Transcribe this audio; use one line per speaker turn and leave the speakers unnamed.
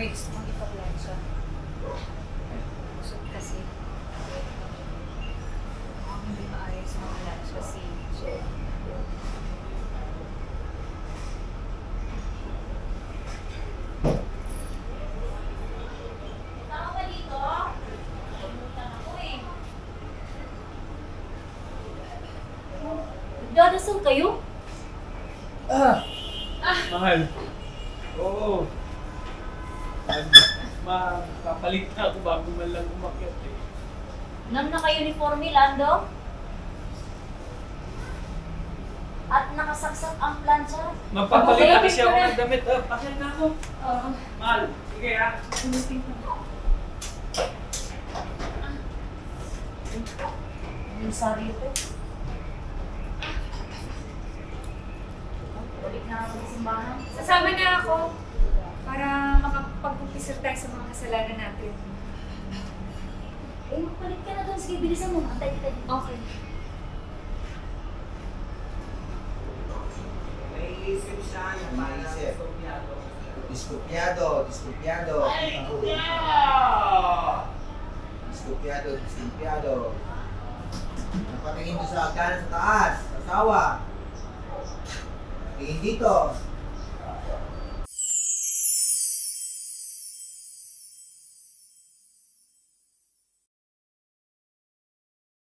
may gusto kong ipa-plancha. Usap kasi. Hindi maayos sa mga lunch kasi. So,
Dadasal kayo?
Mahal. Oo. Papalit na ako bago man lang umakyat eh.
Naka-uniforme, Lando? At nakasaksak ang plancha?
Magpapalit
Okay,
na kasi ako
okay.
ng damit. Pakyat na ako.
oo.
Mahal. Sige ha.
Yung sorry ito. Balik na ako sa simbahan.
Sasama na ako para makapag-umpisa tayo sa mga kasalanan natin.
Eh, magpalit ka na doon. Sige, bilisan mo. Antay kita dito.
Okay.
Naiisip siya, naiisip. Diskupyado, diskupyado. Diskupyado, diskupyado. Napatingin mo sa hagdanan sa taas, sa asawa. Tingin dito.